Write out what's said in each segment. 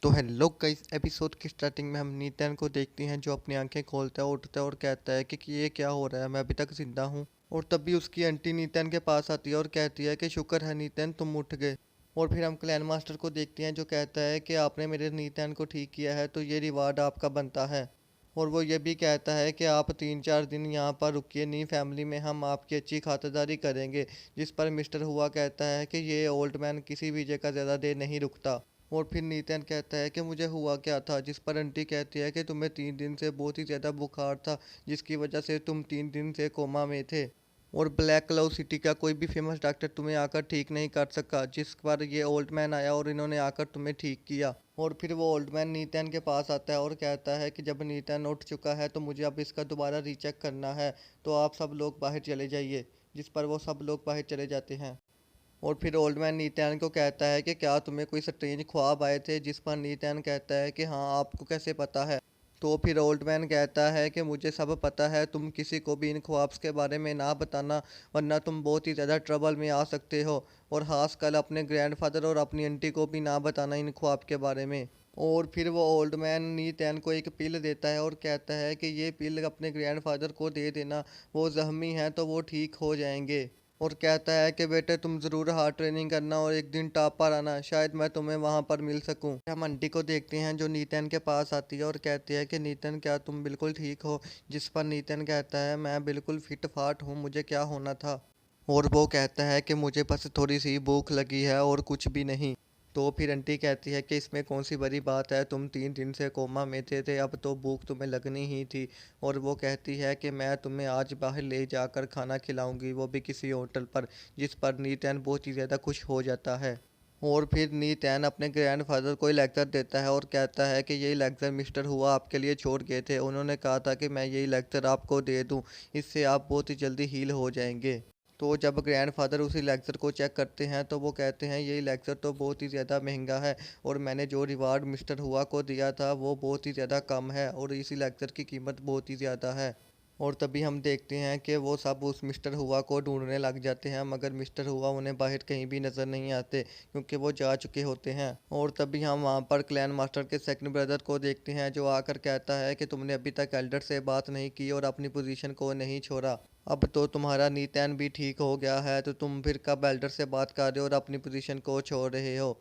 तो hello guys, episode की starting में हम नीतन को देखते हैं जो अपनी आंखें खोलता है, उठता है और कहता है कि ये क्या हो रहा है, मैं अभी तक जिंदा हूँ। और तभी उसकी आंटी नीतन के पास आती है और कहती है कि शुक्र है नीतन, तुम उठ गए। और फिर हम क्लैन मास्टर को देखते हैं जो कहता है कि आपने मेरे नीतन को ठीक किया है तो ये रिवार्ड आपका बनता है। और वो ये भी कहता है कि आप 3-4 दिन यहाँ पर रुकिए, नई फैमिली में हम आपकी अच्छी खातिरदारी करेंगे। जिस पर मिस्टर हुआ कहता है कि ये ओल्ड मैन किसी भी जगह ज़्यादा देर नहीं रुकता। और फिर नीतन कहता है कि मुझे हुआ क्या था, जिस पर आंटी कहती है कि तुम्हें 3 दिन से बहुत ही ज़्यादा बुखार था, जिसकी वजह से तुम 3 दिन से कोमा में थे। और ब्लैक क्लाउड सिटी का कोई भी फेमस डॉक्टर तुम्हें आकर ठीक नहीं कर सका, जिस पर ये ओल्ड मैन आया और इन्होंने आकर तुम्हें ठीक किया। और फिर वो ओल्ड मैन नीतन के पास आता है और कहता है कि जब नीतन उठ चुका है तो मुझे अब इसका दोबारा रीचेक करना है, तो आप सब लोग बाहर चले जाइए। जिस पर वो सब लोग बाहर चले जाते हैं। और फिर ओल्ड मैन नीतैन को कहता है कि क्या तुम्हें कोई स्ट्रेंज ख्वाब आए थे, जिस पर नीतैन कहता है कि हाँ, आपको कैसे पता है। तो फिर ओल्ड मैन कहता है कि मुझे सब पता है, तुम किसी को भी इन ख्वाब्स के बारे में ना बताना, वरना तुम बहुत ही ज़्यादा ट्रबल में आ सकते हो। और खासकर अपने ग्रैंडफादर और अपनी आंटी को भी ना बताना इन ख्वाब के बारे में। और फिर वो ओल्ड मैन नीतैन को एक पिल देता है और कहता है कि ये पिल अपने ग्रैंडफादर को दे देना, वो जख्मी हैं तो वो ठीक हो जाएंगे। और कहता है कि बेटे तुम ज़रूर हार्ड ट्रेनिंग करना और एक दिन टॉप पर आना, शायद मैं तुम्हें वहाँ पर मिल सकूँ। हम आंटी को देखते हैं जो नीतन के पास आती है और कहती है कि नीतन, क्या तुम बिल्कुल ठीक हो। जिस पर नीतन कहता है मैं बिल्कुल फिट फाट हूँ, मुझे क्या होना था। और वो कहता है कि मुझे बस थोड़ी सी भूख लगी है और कुछ भी नहीं। तो फिर आंटी कहती है कि इसमें कौन सी बड़ी बात है, तुम 3 दिन से कोमा में थे, अब तो भूख तुम्हें लगनी ही थी। और वो कहती है कि मैं तुम्हें आज बाहर ले जाकर खाना खिलाऊंगी, वो भी किसी होटल पर। जिस पर नीतैन बहुत ही ज़्यादा खुश हो जाता है। और फिर नीतैन अपने ग्रैंडफादर को लेक्चर देता है और कहता है कि यही लेक्चर मिस्टर हुआ आपके लिए छोड़ गए थे, उन्होंने कहा था कि मैं यही लेक्चर आपको दे दूं, इससे आप बहुत ही जल्दी हील हो जाएंगे। तो जब ग्रैंडफादर उसी लेक्चर को चेक करते हैं तो वो कहते हैं यही लेक्चर तो बहुत ही ज़्यादा महंगा है, और मैंने जो रिवार्ड मिस्टर हुआ को दिया था वो बहुत ही ज़्यादा कम है, और इसी लेक्चर की कीमत बहुत ही ज़्यादा है। और तभी हम देखते हैं कि वो सब उस मिस्टर हुआ को ढूंढने लग जाते हैं, मगर मिस्टर हुआ उन्हें बाहर कहीं भी नज़र नहीं आते, क्योंकि वो जा चुके होते हैं। और तभी हम वहाँ पर क्लैन मास्टर के सेकंड ब्रदर को देखते हैं जो आकर कहता है कि तुमने अभी तक एल्डर से बात नहीं की और अपनी पोजीशन को नहीं छोड़ा। अब तो तुम्हारा नीतैन भी ठीक हो गया है, तो तुम फिर कब एल्डर से बात कर रहे हो और अपनी पोजीशन को छोड़ रहे हो।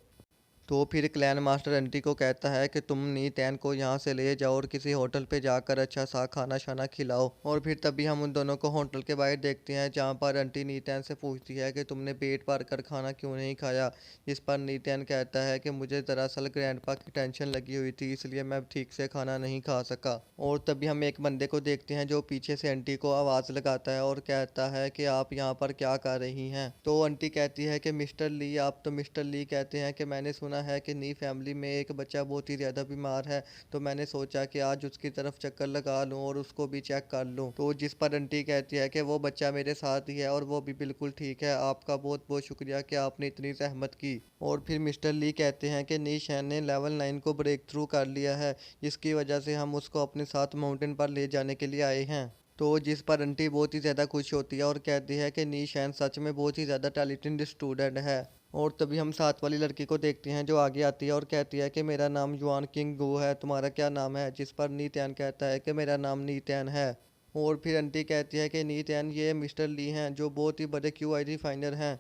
तो फिर क्लैन मास्टर आंटी को कहता है कि तुम नीतैन को यहाँ से ले जाओ और किसी होटल पे जाकर अच्छा सा खाना शाना खिलाओ। और फिर तभी हम उन दोनों को होटल के बाहर देखते हैं जहाँ पर आंटी नीतैन से पूछती है कि तुमने पेट भर कर खाना क्यों नहीं खाया। जिस पर नीतैन कहता है कि मुझे दरअसल ग्रैंडपा की टेंशन लगी हुई थी, इसलिए मैं ठीक से खाना नहीं खा सका। और तभी हम एक बंदे को देखते हैं जो पीछे से आंटी को आवाज़ लगाता है और कहता है कि आप यहाँ पर क्या कर रही हैं। तो आंटी कहती है कि मिस्टर ली, आप तो मिस्टर ली कहते हैं कि मैंने सुना है कि नी फैमिली में एक बच्चा बहुत ही ज़्यादा बीमार है, तो मैंने सोचा कि आज उसकी तरफ चक्कर लगा लूँ और उसको भी चेक कर लूँ। तो जिस पर आंटी कहती है कि वो बच्चा मेरे साथ ही है और वो भी बिल्कुल ठीक है, आपका बहुत बहुत शुक्रिया कि आपने इतनी जहमत की। और फिर मिस्टर ली कहते हैं कि नी शैन ने लेवल 9 को ब्रेक थ्रू कर लिया है, जिसकी वजह से हम उसको अपने साथ माउंटेन पर ले जाने के लिए आए हैं। तो जिस पर आंटी बहुत ही ज़्यादा खुश होती है और कहती है कि नी शैन सच में बहुत ही ज़्यादा टैलेंटेड स्टूडेंट है। और तभी हम साथ वाली लड़की को देखते हैं जो आगे आती है और कहती है कि मेरा नाम युआन किंग गो है, तुम्हारा क्या नाम है। जिस पर नीतैन कहता है कि मेरा नाम नीतैन है। और फिर आंटी कहती है कि नीतैन, ये मिस्टर ली हैं जो बहुत ही बड़े क्यूआई रिफाइनर हैं।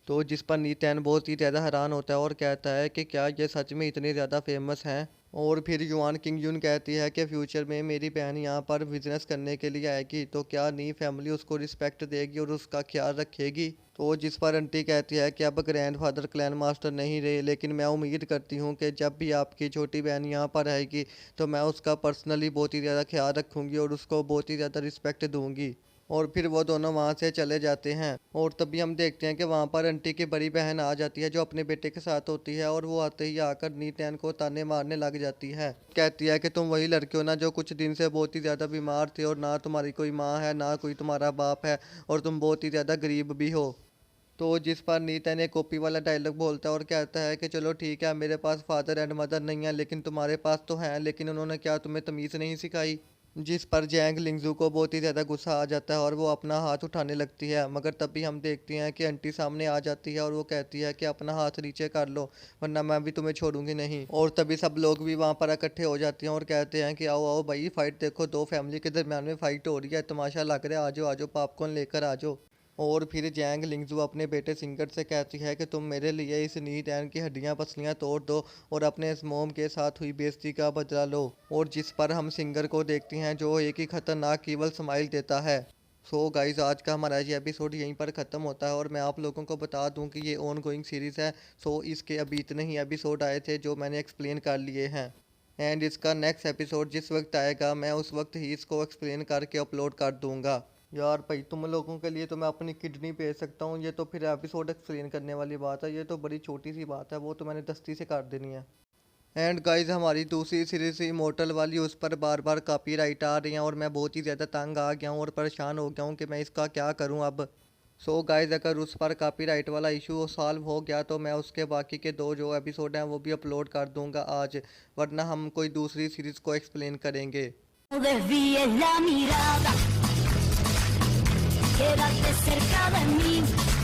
तो जिस पर नीतैन बहुत ही ज़्यादा हैरान होता है और कहता है कि क्या ये सच में इतने ज़्यादा फेमस हैं। और फिर युआन किंग यून कहती है कि फ्यूचर में मेरी बहन यहाँ पर बिजनेस करने के लिए आएगी, तो क्या नी फैमिली उसको रिस्पेक्ट देगी और उसका ख्याल रखेगी। तो जिस पर आंटी कहती है कि अब ग्रैंडफादर क्लैन मास्टर नहीं रहे, लेकिन मैं उम्मीद करती हूँ कि जब भी आपकी छोटी बहन यहाँ पर आएगी तो मैं उसका पर्सनली बहुत ही ज़्यादा ख्याल रखूँगी और उसको बहुत ही ज़्यादा रिस्पेक्ट दूँगी। और फिर वो दोनों वहाँ से चले जाते हैं। और तभी हम देखते हैं कि वहाँ पर आंटी की बड़ी बहन आ जाती है जो अपने बेटे के साथ होती है, और वो आते ही आकर नीतैन को ताने मारने लग जाती है। कहती है कि तुम वही लड़के हो ना जो कुछ दिन से बहुत ही ज़्यादा बीमार थे, और ना तुम्हारी कोई माँ है ना कोई तुम्हारा बाप है, और तुम बहुत ही ज़्यादा गरीब भी हो। तो जिस पर नीतन एक कॉपी वाला डायलॉग बोलता है और कहता है कि चलो ठीक है, मेरे पास फादर एंड मदर नहीं है, लेकिन तुम्हारे पास तो हैं, लेकिन उन्होंने क्या तुम्हें तमीज़ नहीं सिखाई। जिस पर जैंग लिंगजू को बहुत ही ज़्यादा गुस्सा आ जाता है और वो अपना हाथ उठाने लगती है, मगर तभी हम देखते हैं कि आंटी सामने आ जाती है और वो कहती है कि अपना हाथ नीचे कर लो, वरना मैं भी तुम्हें छोड़ूंगी नहीं। और तभी सब लोग भी वहाँ पर इकट्ठे हो जाते हैं और कहते हैं कि आओ आओ भाई, फाइट देखो, दो फैमिली के दरम्यान में फाइट हो रही है, तमाशा लग रहा है, आ जाओ आ जाओ, पॉपकॉर्न लेकर आ जाओ। और फिर जैंग लिंगजू अपने बेटे सिंगर से कहती है कि तुम मेरे लिए इस नी टैन की हड्डियां पसलियां तोड़ दो और अपने इस मोम के साथ हुई बेइज्जती का बदला लो। और जिस पर हम सिंगर को देखते हैं जो एक ही खतरनाक केवल स्माइल देता है। सो गाइज, आज का हमारा ये एपिसोड यहीं पर ख़त्म होता है और मैं आप लोगों को बता दूं कि ये ऑन गोइंग सीरीज़ है। सो इसके अभी इतने ही एपिसोड आए थे जो मैंने एक्सप्लेन कर लिए हैं। एंड इसका नेक्स्ट एपिसोड जिस वक्त आएगा मैं उस वक्त ही इसको एक्सप्लेन करके अपलोड कर दूंगा। यार भाई, तुम लोगों के लिए तो मैं अपनी किडनी भेज सकता हूँ, ये तो फिर एपिसोड एक्सप्लेन करने वाली बात है, ये तो बड़ी छोटी सी बात है, वो तो मैंने दस्ती से कर देनी है। एंड गाइज, हमारी दूसरी सीरीज इमोर्टल वाली, उस पर बार बार कॉपीराइट आ रही हैं और मैं बहुत ही ज़्यादा तंग आ गया हूँ और परेशान हो गया हूँ कि मैं इसका क्या करूँ अब। सो गाइज, अगर उस पर कॉपीराइट वाला इशू सॉल्व हो गया तो मैं उसके बाकी के दो जो एपिसोड हैं वो भी अपलोड कर दूंगा आज, वरना हम कोई दूसरी सीरीज़ को एक्सप्लेन करेंगे। Desvíes la mirada, quédate cerca de mí.